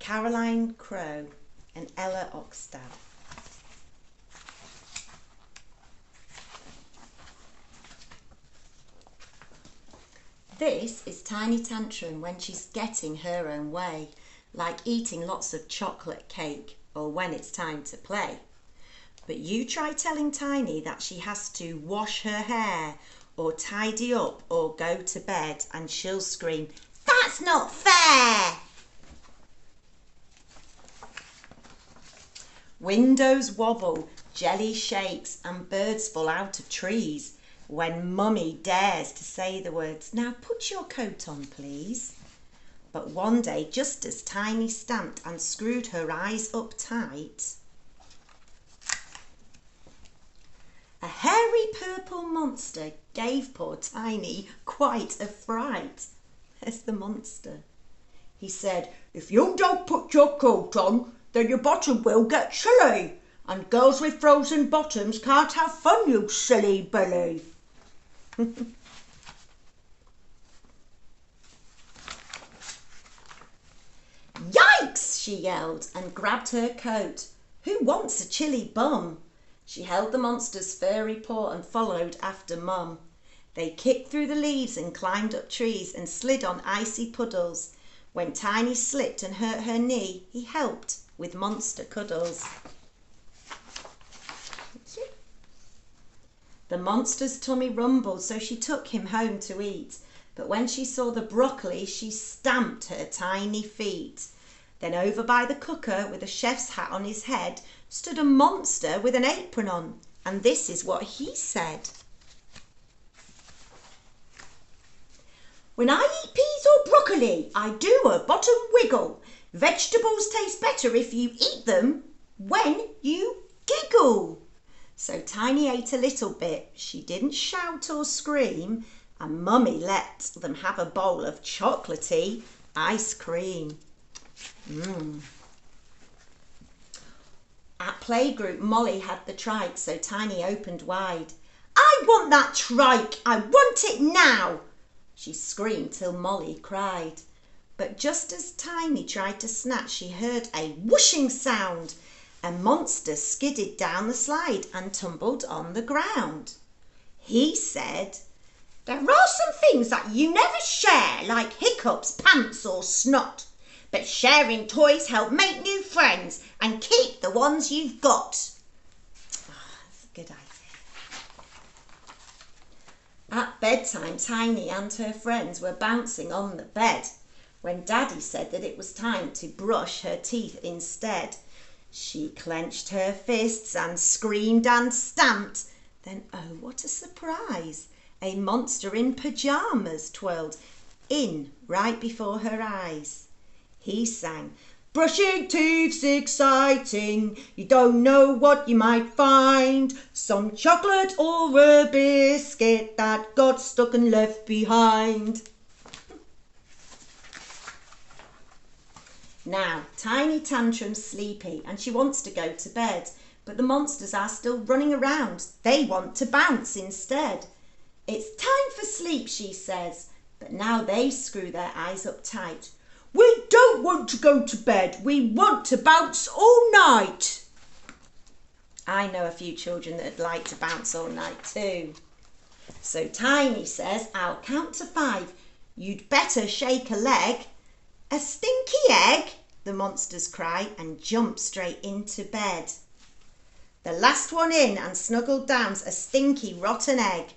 Crowe and Okstad. This is Tiny Tantrum when she's getting her own way, like eating lots of chocolate cake or when it's time to play. But you try telling Tiny that she has to wash her hair or tidy up or go to bed and she'll scream, "That's not fair!" Windows wobble, jelly shakes and birds fall out of trees when Mummy dares to say the words, "Now put your coat on, please." But one day, just as Tiny stamped and screwed her eyes up tight, a hairy purple monster gave poor Tiny quite a fright. There's the monster. He said, "If you don't put your coat on, then your bottom will get chilly, and girls with frozen bottoms can't have fun, you silly Billy." "Yikes!" she yelled and grabbed her coat. "Who wants a chilly bum?" She held the monster's furry paw and followed after Mum. They kicked through the leaves and climbed up trees and slid on icy puddles. When Tiny slipped and hurt her knee, he helped with monster cuddles. The monster's tummy rumbled, so she took him home to eat. But when she saw the broccoli, she stamped her tiny feet. Then over by the cooker, with a chef's hat on his head, stood a monster with an apron on. And this is what he said. "When I eat peas or broccoli, I do a bottom wiggle. Vegetables taste better if you eat them when you giggle." So Tiny ate a little bit. She didn't shout or scream, and Mummy let them have a bowl of chocolatey ice cream. At playgroup, Molly had the trike, so Tiny opened wide. "I want that trike! I want it now!" She screamed till Molly cried. But just as Tiny tried to snatch, she heard a whooshing sound. A monster skidded down the slide and tumbled on the ground. He said, "There are some things that you never share, like hiccups, pants or snot. But sharing toys help make new friends and keep the ones you've got." That's a good idea. At bedtime, Tiny and her friends were bouncing on the bed when Daddy said that it was time to brush her teeth instead. She clenched her fists and screamed and stamped. Then, oh, what a surprise! A monster in pyjamas twirled in right before her eyes. He sang, "Brushing teeth's exciting. You don't know what you might find. Some chocolate or a biscuit that got stuck and left behind." Now, Tiny Tantrum's sleepy and she wants to go to bed, but the monsters are still running around. They want to bounce instead. "It's time for sleep," she says, but now they screw their eyes up tight. "We don't want to go to bed. We want to bounce all night." I know a few children that'd like to bounce all night too. So Tiny says, "I'll count to 5. You'd better shake a leg." "A stinky egg!" the monsters cry and jump straight into bed. The last one in and snuggled down's a stinky rotten egg,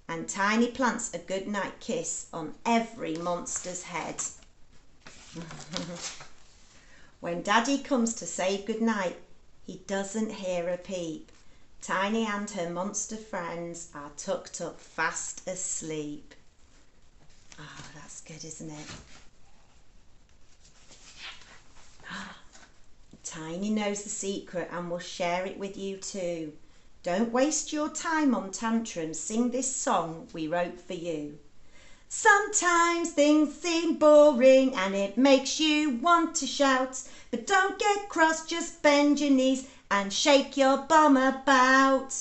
and Tiny plants a goodnight kiss on every monster's head. When Daddy comes to say goodnight, he doesn't hear a peep. Tiny and her monster friends are tucked up fast asleep. Oh, that's good, isn't it? Tiny knows the secret and will share it with you too. Don't waste your time on tantrums. Sing this song we wrote for you. Sometimes things seem boring and it makes you want to shout. But don't get cross, just bend your knees and shake your bum about.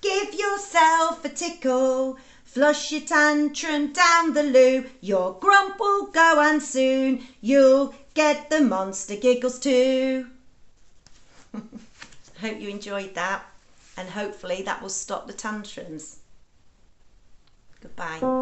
Give yourself a tickle, flush your tantrum down the loo. Your grump will go and soon you'll get the monster giggles too. Hope you enjoyed that, and hopefully that will stop the tantrums. Goodbye.